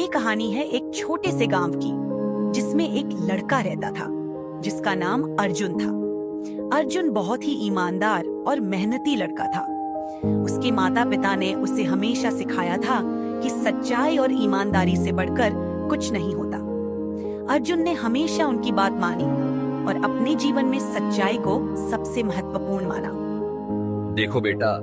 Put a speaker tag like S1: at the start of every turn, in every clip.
S1: ये कहानी है एक छोटे से गांव की, जिसमें एक लड़का रहता था जिसका नाम अर्जुन था। अर्जुन बहुत ही ईमानदार और मेहनती लड़का था। उसके माता पिता ने उसे हमेशा सिखाया था कि सच्चाई और ईमानदारी से बढ़कर कुछ नहीं होता। अर्जुन ने हमेशा उनकी बात मानी और अपने जीवन में सच्चाई को सबसे महत्वपूर्ण माना।
S2: देखो बेटा,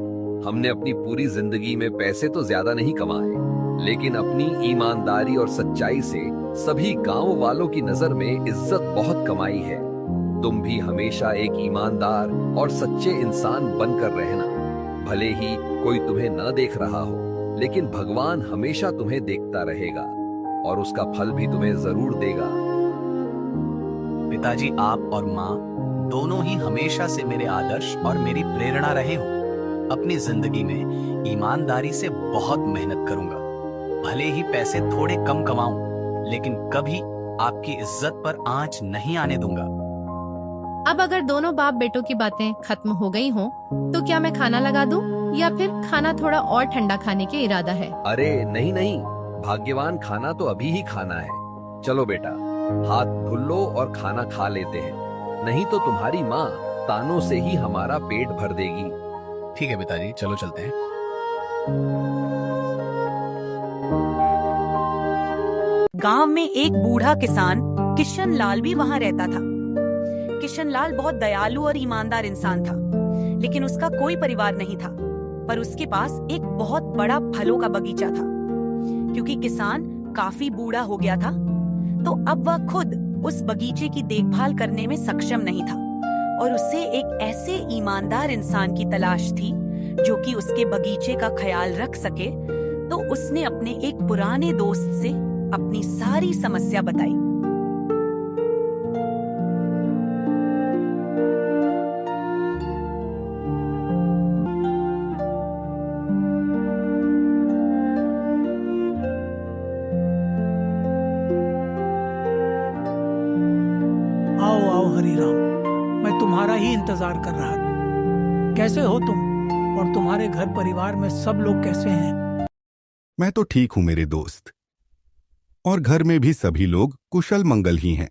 S2: हमने अपनी पूरी जिंदगी में पैसे तो ज्यादा नहीं कमाए, लेकिन अपनी ईमानदारी और सच्चाई से सभी गांव वालों की नजर में इज्जत बहुत कमाई है। तुम भी हमेशा एक ईमानदार और सच्चे इंसान बनकर रहना। भले ही कोई तुम्हें न देख रहा हो, लेकिन भगवान हमेशा तुम्हें देखता रहेगा और उसका फल भी तुम्हें जरूर देगा।
S3: पिताजी, आप और माँ दोनों ही हमेशा से मेरे आदर्श और मेरी प्रेरणा रहे हो। अपनी जिंदगी में ईमानदारी से बहुत मेहनत करूंगा। भले ही पैसे थोड़े कम कमाऊं, लेकिन कभी आपकी इज्जत पर आंच नहीं आने दूंगा।
S4: अब अगर दोनों बाप बेटों की बातें खत्म हो गई हों, तो क्या मैं खाना लगा दूं या फिर खाना थोड़ा और ठंडा खाने के इरादा है?
S2: अरे नहीं नहीं, भाग्यवान खाना तो अभी ही खाना है। चलो बेटा, हाथ धुल लो और खाना खा लेते हैं, नहीं तो तुम्हारी माँ तानों से ही हमारा पेट भर देगी।
S3: ठीक है पिताजी, चलो चलते हैं।
S1: गांव में एक बूढ़ा किसान किशन लाल भी वहां रहता था। किशन लाल बहुत दयालु और ईमानदार इंसान था, लेकिन उसका कोई परिवार नहीं था। पर उसके पास एक बहुत बड़ा फलों का बगीचा था। क्योंकि किसान काफी बूढ़ा हो गया था, तो अब वह खुद उस बगीचे की देखभाल करने में सक्षम नहीं था और उसे एक ऐसे ईमानदार इंसान की तलाश थी जो कि उसके बगीचे का ख्याल रख सके। तो उसने अपने एक पुराने दोस्त से अपनी सारी समस्या बताई।
S5: आओ आओ हरीराम, मैं तुम्हारा ही इंतजार कर रहा था। कैसे हो तुम और तुम्हारे घर परिवार में सब लोग कैसे हैं?
S6: मैं तो ठीक हूं मेरे दोस्त, और घर में भी सभी लोग कुशल मंगल ही हैं।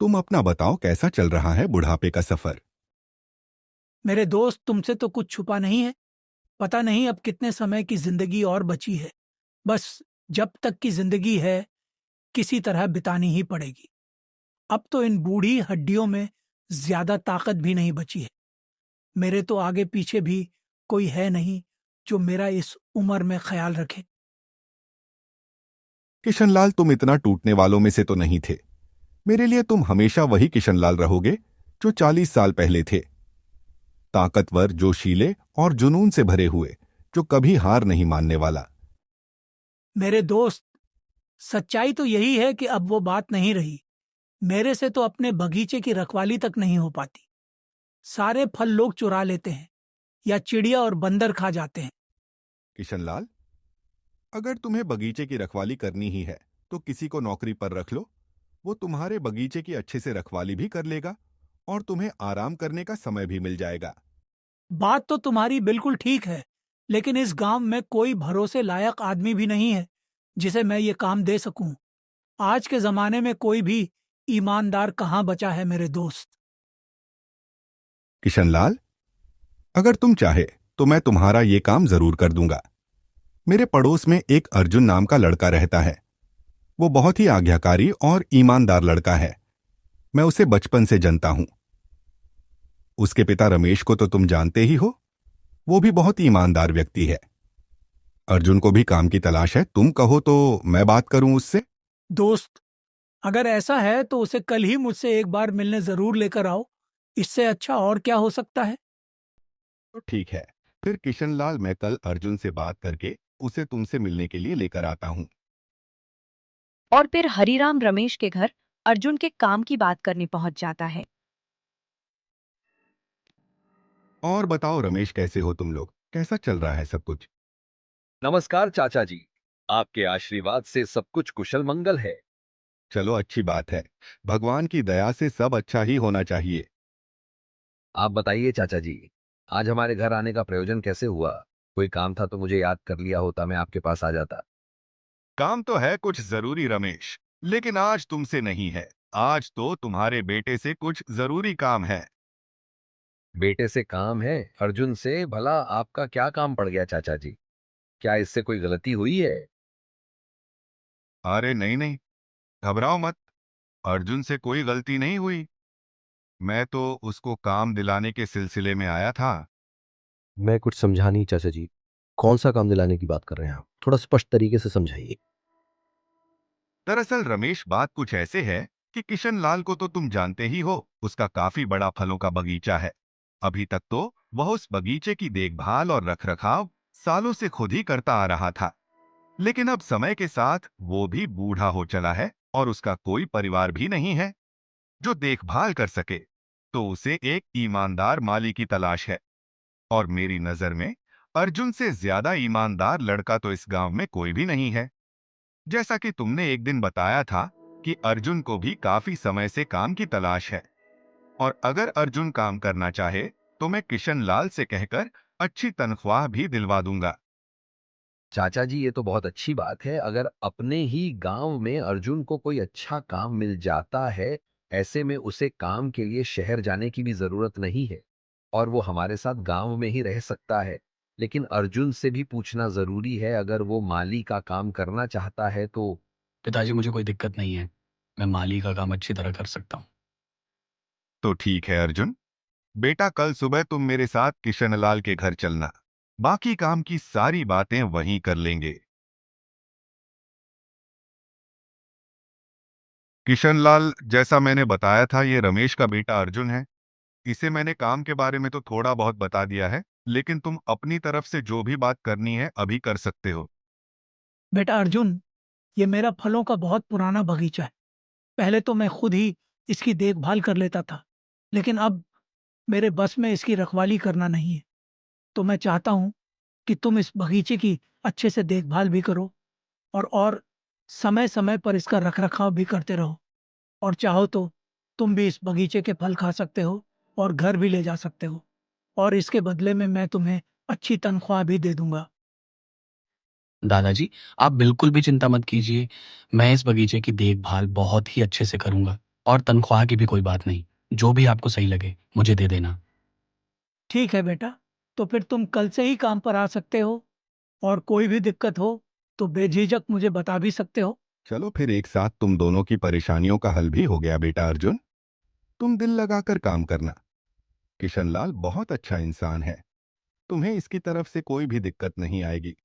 S6: तुम अपना बताओ, कैसा चल रहा है बुढ़ापे का सफर?
S5: मेरे दोस्त, तुमसे तो कुछ छुपा नहीं है। पता नहीं अब कितने समय की जिंदगी और बची है। बस जब तक की जिंदगी है, किसी तरह बितानी ही पड़ेगी। अब तो इन बूढ़ी हड्डियों में ज्यादा ताकत भी नहीं बची है। मेरे तो आगे पीछे भी कोई है नहीं जो मेरा इस उम्र में ख्याल रखे।
S6: किशनलाल, तुम इतना टूटने वालों में से तो नहीं थे। मेरे लिए तुम हमेशा वही किशनलाल रहोगे जो 40 साल पहले थे। ताकतवर, जोशीले और जुनून से भरे हुए, जो कभी हार नहीं मानने वाला।
S5: मेरे दोस्त, सच्चाई तो यही है कि अब वो बात नहीं रही। मेरे से तो अपने बगीचे की रखवाली तक नहीं हो पाती। सारे फल लोग चुरा लेते हैं या चिड़िया और बंदर खा जाते हैं।
S6: किशनलाल, अगर तुम्हें बगीचे की रखवाली करनी ही है तो किसी को नौकरी पर रख लो। वो तुम्हारे बगीचे की अच्छे से रखवाली भी कर लेगा और तुम्हें आराम करने का समय भी मिल जाएगा।
S5: बात तो तुम्हारी बिल्कुल ठीक है, लेकिन इस गांव में कोई भरोसे लायक आदमी भी नहीं है जिसे मैं ये काम दे सकूं। आज के जमाने में कोई भी ईमानदार कहाँ बचा है मेरे दोस्त।
S6: किशनलाल, अगर तुम चाहे तो मैं तुम्हारा ये काम जरूर कर दूंगा। मेरे पड़ोस में एक अर्जुन नाम का लड़का रहता है। वो बहुत ही आज्ञाकारी और ईमानदार लड़का है। मैं उसे बचपन से जानता हूं। उसके पिता रमेश को तो तुम जानते ही हो। वो भी बहुत ईमानदार व्यक्ति है। अर्जुन को भी काम की तलाश है। तुम कहो तो मैं बात करूं उससे।
S5: दोस्त, अगर ऐसा है तो उसे कल ही मुझसे एक बार मिलने जरूर लेकर आओ। इससे अच्छा और क्या हो सकता है।
S6: तो ठीक है, फिर किशनलाल, मैं कल अर्जुन से बात करके उसे तुमसे मिलने के लिए लेकर आता हूं।
S7: और फिर हरीराम रमेश के घर अर्जुन के काम की बात करने पहुंच जाता है।
S6: और बताओ रमेश, कैसे हो तुम लोग? कैसा चल रहा है सब कुछ?
S2: नमस्कार चाचा जी, आपके आशीर्वाद से सब कुछ कुशल मंगल है।
S6: चलो, अच्छी बात है। भगवान की दया से सब अच्छा ही होना चाहिए।
S2: आप बताइए चाचा जी, आज हमारे घर आने का प्रयोजन कैसे हुआ? कोई काम था तो मुझे याद कर लिया होता, मैं आपके पास आ जाता।
S6: काम तो है कुछ जरूरी रमेश, लेकिन आज तुमसे नहीं है। आज तो तुम्हारे बेटे से कुछ जरूरी काम है।
S2: बेटे से काम है? अर्जुन से? भला आपका क्या काम पड़ गया चाचा जी? क्या इससे कोई गलती हुई है?
S6: अरे नहीं नहीं, घबराओ मत। अर्जुन से कोई गलती नहीं हुई। मैं तो उसको काम दिलाने के सिलसिले में आया था।
S8: मैं कुछ समझा नहीं चाचा जी। कौन सा काम दिलाने की बात कर रहे हैं आप? थोड़ा स्पष्ट तरीके से समझाइए।
S6: दरअसल रमेश, बात कुछ ऐसे है कि किशन लाल को तो तुम जानते ही हो। उसका काफी बड़ा फलों का बगीचा है। अभी तक तो वह उस बगीचे की देखभाल और रखरखाव सालों से खुद ही करता आ रहा था। लेकिन अब समय के साथ वो भी बूढ़ा हो चला है और उसका कोई परिवार भी नहीं है जो देखभाल कर सके। तो उसे एक ईमानदार माली की तलाश है। और मेरी नजर में अर्जुन से ज्यादा ईमानदार लड़का तो इस गांव में कोई भी नहीं है। जैसा कि तुमने एक दिन बताया था कि अर्जुन को भी काफी समय से काम की तलाश है। और अगर अर्जुन काम करना चाहे तो मैं किशन लाल से कहकर अच्छी तनख्वाह भी दिलवा दूंगा।
S2: चाचा जी, ये तो बहुत अच्छी बात है। अगर अपने ही गांव में अर्जुन को कोई अच्छा काम मिल जाता है, ऐसे में उसे काम के लिए शहर जाने की भी जरूरत नहीं है और वो हमारे साथ गांव में ही रह सकता है। लेकिन अर्जुन से भी पूछना जरूरी है, अगर वो माली का काम करना चाहता है तो।
S3: पिताजी, मुझे कोई दिक्कत नहीं है। मैं माली का काम अच्छी तरह कर सकता हूँ।
S6: तो ठीक है अर्जुन, बेटा कल सुबह तुम मेरे साथ किशनलाल के घर चलना। बाकी काम की सारी बातें वहीं कर लेंगे। किशनलाल, जैसा मैंने बताया था, ये रमेश का बेटा अर्जुन है। इसे मैंने काम के बारे में तो थोड़ा बहुत बता दिया है, लेकिन तुम अपनी तरफ से जो भी बात करनी है अभी कर सकते हो।
S5: बेटा अर्जुन, ये मेरा फलों का बहुत पुराना बगीचा है। पहले तो मैं खुद ही इसकी देखभाल कर लेता था, लेकिन अब मेरे बस में इसकी रखवाली करना नहीं है। तो मैं चाहता हूँ कि तुम इस बगीचे की अच्छे से देखभाल भी करो और समय समय पर इसका रखरखाव भी करते रहो। और चाहो तो तुम भी इस बगीचे के फल खा सकते हो और घर भी ले जा सकते हो। और इसके बदले में मैं तुम्हें अच्छी तनख्वाह भी दे दूंगा।
S3: दादाजी, आप बिल्कुल भी चिंता मत कीजिए। मैं इस बगीचे की देखभाल बहुत ही अच्छे से करूंगा और तनख्वाह की भी कोई बात नहीं। जो भी आपको सही लगे मुझे दे देना।
S5: ठीक है बेटा, तो फिर तुम कल से ही काम पर आ सकते हो और कोई भी दिक्कत हो तो बेझिझक मुझे बता भी सकते हो।
S6: चलो फिर एक साथ तुम दोनों की परेशानियों का हल भी हो गया बेटा अर्जुन। तुम दिल लगाकर काम करना। किशनलाल बहुत अच्छा इंसान है। तुम्हें इसकी तरफ से कोई भी दिक्कत नहीं आएगी।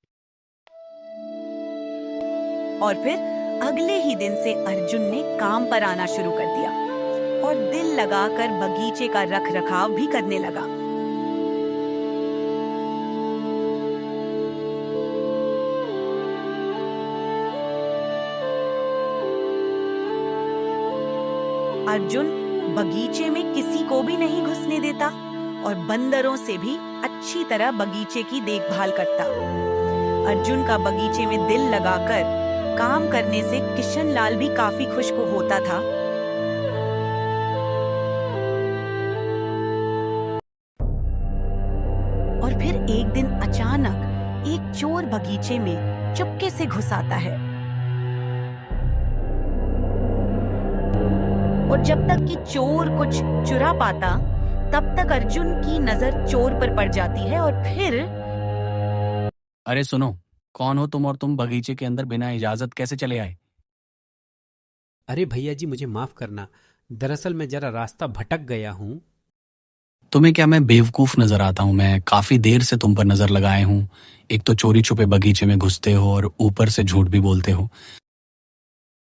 S1: और फिर अगले ही दिन से अर्जुन ने काम पर आना शुरू कर दिया और दिल लगाकर बगीचे का रखरखाव भी करने लगा। अर्जुन बगीचे में किसी को भी नहीं घुसने देता और बंदरों से भी अच्छी तरह बगीचे की देखभाल करता। अर्जुन का बगीचे में दिल लगाकर काम करने से किशन लाल भी काफी खुश को होता था। और फिर एक दिन अचानक एक चोर बगीचे में चुपके से घुस आता है और जब तक कि चोर कुछ चुरा पाता तब तक अर्जुन की नजर चोर पर पड़ जाती है और फिर
S3: अरे सुनो, कौन हो तुम और तुम बगीचे के अंदर बिना इजाजत कैसे चले आए?
S9: अरे भैया जी, मुझे माफ करना। दरअसल मैं जरा रास्ता भटक गया हूँ।
S3: तुम्हें क्या मैं बेवकूफ नजर आता हूँ? मैं काफी देर से तुम पर नजर लगाए हूँ। एक तो चोरी छुपे बगीचे में घुसते हो और ऊपर से झूठ भी बोलते हो।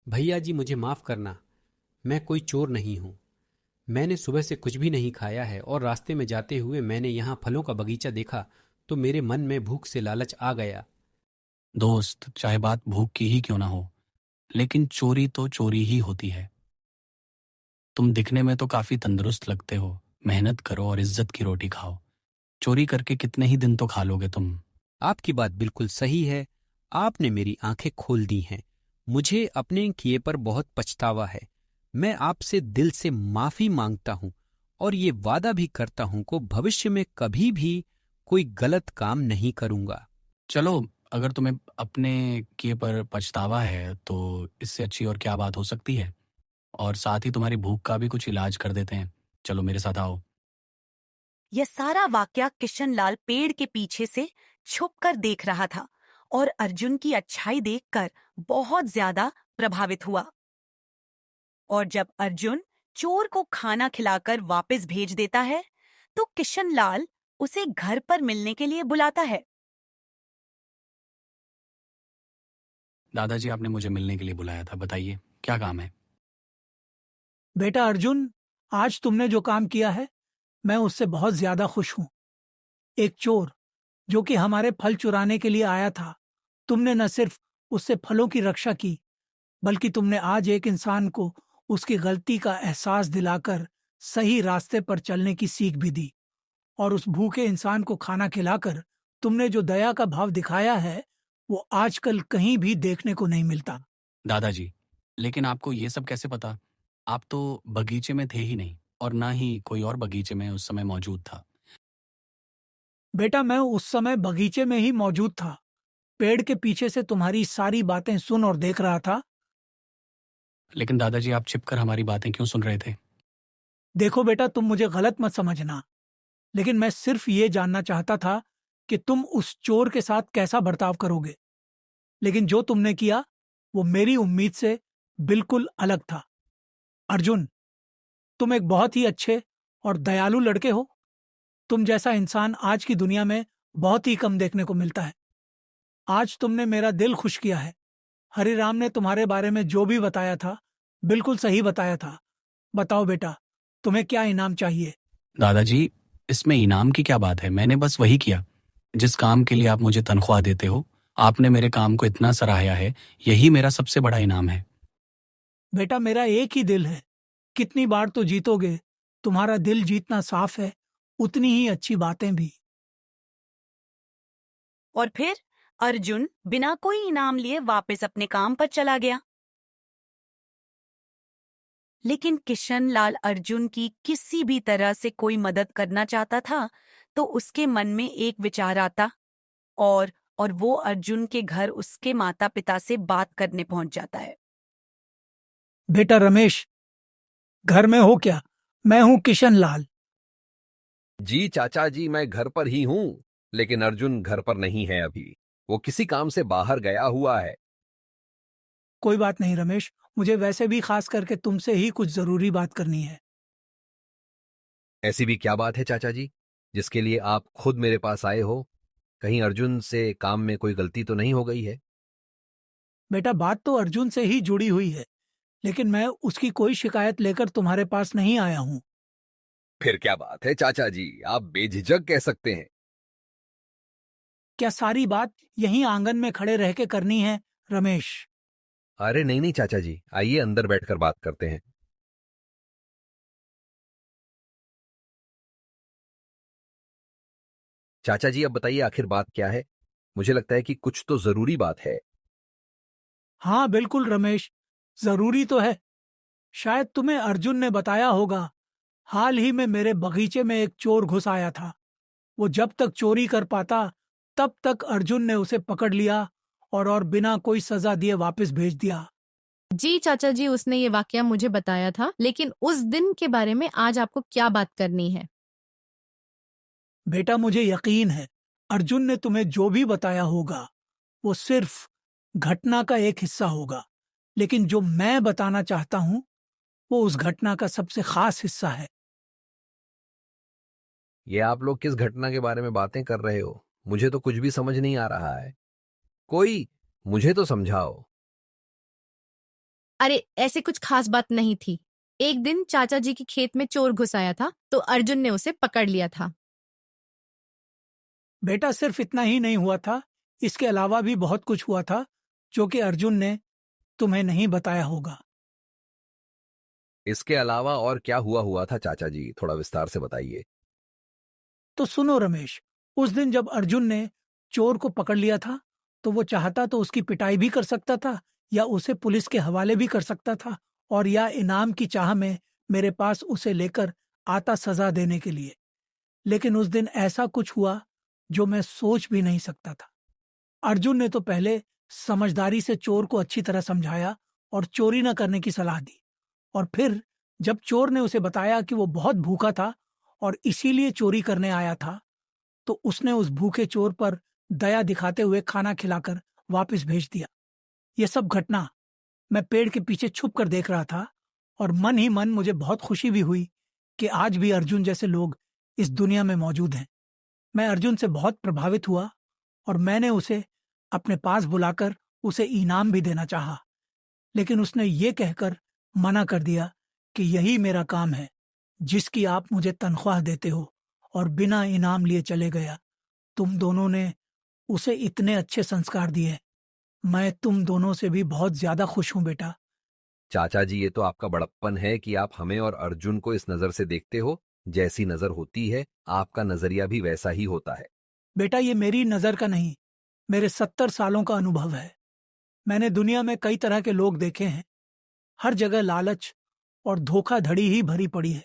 S9: भैया जी मुझे माफ करना, मैं कोई चोर नहीं हूँ। मैंने सुबह से कुछ भी नहीं खाया है और रास्ते में जाते हुए मैंने यहाँ फलों का बगीचा देखा तो मेरे मन में भूख से लालच आ गया।
S3: दोस्त, चाहे बात भूख की ही क्यों ना हो, लेकिन चोरी तो चोरी ही होती है। तुम दिखने में तो काफी तंदुरुस्त लगते हो। मेहनत करो और इज्जत की रोटी खाओ। चोरी करके कितने ही दिन तो खा लोगे तुम।
S9: आपकी बात बिल्कुल सही है। आपने मेरी आंखें खोल दी हैं। मुझे अपने किए पर बहुत पछतावा है। मैं आपसे दिल से माफी मांगता हूँ और ये वादा भी करता हूँ कि भविष्य में कभी भी कोई गलत काम नहीं करूंगा।
S3: चलो, अगर तुम्हें अपने किए पर पछतावा है तो इससे अच्छी और क्या बात हो सकती है। और साथ ही तुम्हारी भूख का भी कुछ इलाज कर देते हैं। चलो मेरे साथ आओ।
S1: यह सारा वाकया किशनलाल पेड़ के पीछे से छुपकर देख रहा था और अर्जुन की अच्छाई देखकर बहुत ज्यादा प्रभावित हुआ। और जब अर्जुन चोर को खाना खिलाकर वापस भेज देता है तो किशनलाल उसे घर पर मिलने के लिए बुलाता है।
S3: दादाजी, आपने मुझे मिलने के लिए बुलाया था, बताइए क्या काम है।
S5: बेटा अर्जुन, आज तुमने जो काम किया है मैं उससे बहुत ज्यादा खुश हूं। एक चोर जो कि हमारे फल चुराने के लिए आया था, तुमने न सिर्फ उससे फलों की रक्षा की, बल्कि तुमने आज एक इंसान को उसकी गलती का एहसास दिलाकर सही रास्ते पर चलने की सीख भी दी। और उस भूखे इंसान को खाना खिलाकर तुमने जो दया का भाव दिखाया है वो आजकल कहीं भी देखने को नहीं मिलता।
S3: दादाजी, लेकिन आपको ये सब कैसे पता? आप तो बगीचे में थे ही नहीं और ना ही कोई और बगीचे में उस समय मौजूद था।
S5: बेटा मैं उस समय बगीचे में ही मौजूद था, पेड़ के पीछे से तुम्हारी सारी बातें सुन और देख रहा था।
S3: लेकिन दादाजी, आप छिपकर हमारी बातें क्यों सुन रहे थे?
S5: देखो बेटा, तुम मुझे गलत मत समझना, लेकिन मैं सिर्फ ये जानना चाहता था कि तुम उस चोर के साथ कैसा बर्ताव करोगे। लेकिन जो तुमने किया वो मेरी उम्मीद से बिल्कुल अलग था। अर्जुन, तुम एक बहुत ही अच्छे और दयालु लड़के हो। तुम जैसा इंसान आज की दुनिया में बहुत ही कम देखने को मिलता है। आज तुमने मेरा दिल खुश किया है। हरिराम ने तुम्हारे बारे में जो भी बताया था बिल्कुल सही बताया था। बताओ बेटा, तुम्हें क्या इनाम चाहिए?
S3: दादाजी, इसमें इनाम की क्या बात है? मैंने बस वही किया जिस काम के लिए आप मुझे तनख्वाह देते हो। आपने मेरे काम को इतना सराहा है, यही मेरा सबसे बड़ा इनाम है।
S5: बेटा मेरा एक ही दिल है, कितनी बार तो जीतोगे। तुम्हारा दिल जीतना साफ है, उतनी ही अच्छी बातें भी।
S1: और फिर अर्जुन बिना कोई इनाम लिए वापस अपने काम पर चला गया। लेकिन किशनलाल अर्जुन की किसी भी तरह से कोई मदद करना चाहता था तो उसके मन में एक विचार आता और वो अर्जुन के घर उसके माता पिता से बात करने पहुंच जाता है।
S5: बेटा रमेश, घर में हो क्या? मैं हूं किशनलाल।
S2: जी चाचा जी, मैं घर पर ही हूँ, लेकिन अर्जुन घर पर नहीं है अभी। वो किसी काम से बाहर गया हुआ है।
S5: कोई बात नहीं रमेश, मुझे वैसे भी खास करके तुमसे ही कुछ जरूरी बात करनी है।
S2: ऐसी भी क्या बात है चाचा जी जिसके लिए आप खुद मेरे पास आए हो? कहीं अर्जुन से काम में कोई गलती तो नहीं हो गई है?
S5: बेटा बात तो अर्जुन से ही जुड़ी हुई है, लेकिन मैं उसकी कोई शिकायत लेकर तुम्हारे पास नहीं आया हूँ।
S2: फिर क्या बात है चाचा जी, आप बेझिझक कह सकते हैं।
S5: क्या सारी बात यहीं आंगन में खड़े रह के करनी है रमेश?
S2: अरे नहीं नहीं चाचा जी, आइए अंदर बैठकर बात करते हैं। चाचा जी अब बताइए आखिर बात क्या है? मुझे लगता है कि कुछ तो जरूरी बात है।
S5: हाँ बिल्कुल रमेश, जरूरी तो है। शायद तुम्हें अर्जुन ने बताया होगा, हाल ही में मेरे बगीचे में एक चोर घुस आया था। वो जब तक चोरी कर पाता तब तक अर्जुन ने उसे पकड़ लिया और बिना कोई सजा दिए वापस भेज दिया।
S4: जी चाचा जी, उसने ये वाकया मुझे बताया था, लेकिन उस दिन के बारे में आज आपको क्या बात करनी है?
S5: बेटा मुझे यकीन है अर्जुन ने तुम्हें जो भी बताया होगा वो सिर्फ घटना का एक हिस्सा होगा, लेकिन जो मैं बताना चाहता हूँ वो उस घटना का सबसे खास हिस्सा है।
S2: ये आप लोग किस घटना के बारे में बातें कर रहे हो? मुझे तो कुछ भी समझ नहीं आ रहा है। कोई मुझे तो समझाओ।
S4: अरे ऐसे कुछ खास बात नहीं थी। एक दिन चाचा जी के खेत में चोर घुस आया था तो अर्जुन ने उसे पकड़ लिया था।
S5: बेटा सिर्फ इतना ही नहीं हुआ था, इसके अलावा भी बहुत कुछ हुआ था जो कि अर्जुन ने तुम्हें नहीं बताया होगा।
S2: इसके अलावा और क्या हुआ था चाचा जी, थोड़ा विस्तार से बताइए।
S5: तो सुनो रमेश, उस दिन जब अर्जुन ने चोर को पकड़ लिया था तो वो चाहता तो उसकी पिटाई भी कर सकता था या उसे पुलिस के हवाले भी कर सकता था, और या इनाम की चाह में मेरे पास उसे लेकर आता सजा देने के लिए। लेकिन उस दिन ऐसा कुछ हुआ जो मैं सोच भी नहीं सकता था। अर्जुन ने तो पहले समझदारी से चोर को अच्छी तरह समझाया और चोरी न करने की सलाह दी, और फिर जब चोर ने उसे बताया कि वो बहुत भूखा था और इसीलिए चोरी करने आया था, तो उसने उस भूखे चोर पर दया दिखाते हुए खाना खिलाकर वापस भेज दिया। यह सब घटना मैं पेड़ के पीछे छुप कर देख रहा था, और मन ही मन मुझे बहुत खुशी भी हुई कि आज भी अर्जुन जैसे लोग इस दुनिया में मौजूद हैं। मैं अर्जुन से बहुत प्रभावित हुआ और मैंने उसे अपने पास बुलाकर उसे इनाम भी देना चाहा, लेकिन उसने ये कहकर मना कर दिया कि यही मेरा काम है जिसकी आप मुझे तनख्वाह देते हो, और बिना इनाम लिए चले गया। तुम दोनों ने उसे इतने अच्छे संस्कार दिए। मैं तुम दोनों से भी बहुत ज्यादा खुश हूं बेटा।
S2: चाचा जी, ये तो आपका बड़प्पन है कि आप हमें और अर्जुन को इस नजर से देखते हो। जैसी नजर होती है, आपका नजरिया भी वैसा ही होता है।
S5: बेटा, ये मेरी नजर का नहीं, मेरे 70 सालों का अनुभव है। मैंने दुनिया में कई तरह के लोग देखे हैं। हर जगह लालच और धोखाधड़ी ही भरी पड़ी है,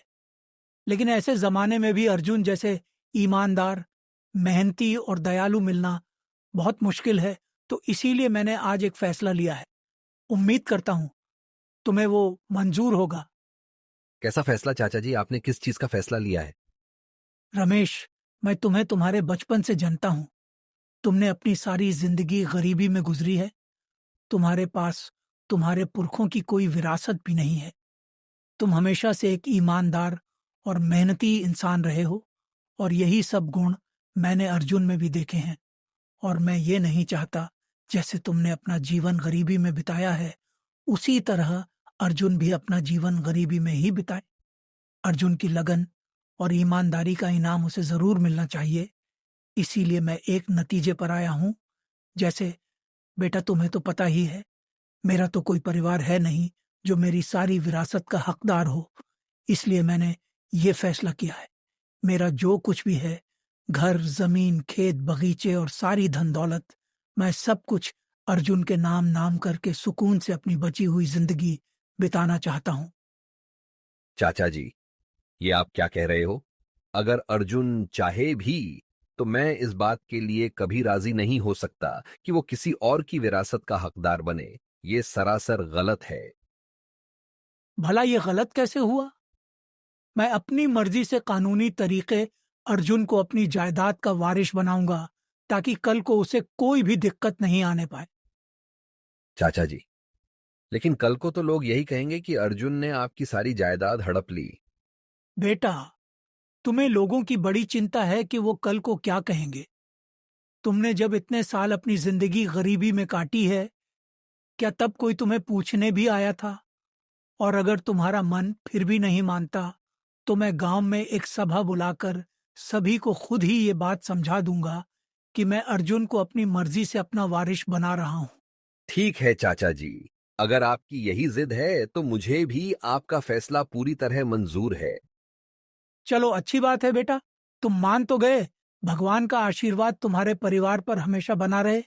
S5: लेकिन ऐसे जमाने में भी अर्जुन जैसे ईमानदार, मेहनती और दयालु मिलना बहुत मुश्किल है। तो इसीलिए मैंने आज एक फैसला लिया है। उम्मीद करता हूं तुम्हें वो मंजूर होगा।
S2: कैसा फैसला चाचा जी? आपने किस चीज का फैसला लिया है?
S5: रमेश, मैं तुम्हें तुम्हारे बचपन से जानता हूं। तुमने अपनी सारी जिंदगी गरीबी में गुजरी है। तुम्हारे पास तुम्हारे पुरखों की कोई विरासत भी नहीं है। तुम हमेशा से एक ईमानदार और मेहनती इंसान रहे हो, और यही सब गुण मैंने अर्जुन में भी देखे हैं। और मैं ये नहीं चाहता जैसे तुमने अपना जीवन गरीबी में बिताया है, उसी तरह अर्जुन भी अपना जीवन गरीबी में ही बिताए। अर्जुन की लगन और ईमानदारी का इनाम उसे जरूर मिलना चाहिए। इसीलिए मैं एक नतीजे पर आया हूं। जैसे बेटा, तुम्हें तो पता ही है, मेरा तो कोई परिवार है नहीं जो मेरी सारी विरासत का हकदार हो। इसलिए मैंने ये फैसला किया है, मेरा जो कुछ भी है, घर, जमीन, खेत, बगीचे और सारी धन दौलत, मैं सब कुछ अर्जुन के नाम नाम करके सुकून से अपनी बची हुई जिंदगी बिताना चाहता हूं।
S2: चाचा जी, ये आप क्या कह रहे हो? अगर अर्जुन चाहे भी तो मैं इस बात के लिए कभी राजी नहीं हो सकता कि वो किसी और की विरासत का हकदार बने। ये सरासर गलत है।
S5: भला ये गलत कैसे हुआ? मैं अपनी मर्जी से कानूनी तरीके अर्जुन को अपनी जायदाद का वारिस बनाऊंगा, ताकि कल को उसे कोई भी दिक्कत नहीं आने पाए।
S2: चाचा जी, लेकिन कल को तो लोग यही कहेंगे कि अर्जुन ने आपकी सारी जायदाद हड़प ली।
S5: बेटा, तुम्हें लोगों की बड़ी चिंता है कि वो कल को क्या कहेंगे। तुमने जब इतने साल अपनी जिंदगी गरीबी में काटी है, क्या तब कोई तुम्हें पूछने भी आया था? और अगर तुम्हारा मन फिर भी नहीं मानता, तो मैं गांव में एक सभा बुलाकर सभी को खुद ही ये बात समझा दूंगा कि मैं अर्जुन को अपनी मर्जी से अपना वारिस बना रहा हूं।
S2: ठीक है चाचा जी, अगर आपकी यही जिद है तो मुझे भी आपका फैसला पूरी तरह मंजूर है।
S5: चलो, अच्छी बात है बेटा, तुम मान तो गए। भगवान का आशीर्वाद तुम्हारे परिवार पर हमेशा बना रहे।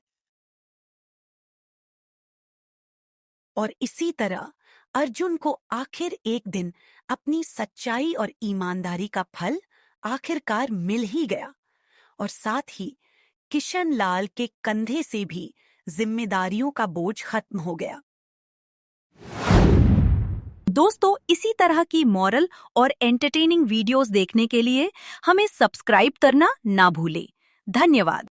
S1: और इसी तरह अर्जुन को आखिर एक दिन अपनी सच्चाई और ईमानदारी का फल आखिरकार मिल ही गया, और साथ ही किशन लाल के कंधे से भी जिम्मेदारियों का बोझ खत्म हो गया।
S7: दोस्तों, इसी तरह की मॉरल और एंटरटेनिंग वीडियोस देखने के लिए हमें सब्सक्राइब करना ना भूलें। धन्यवाद।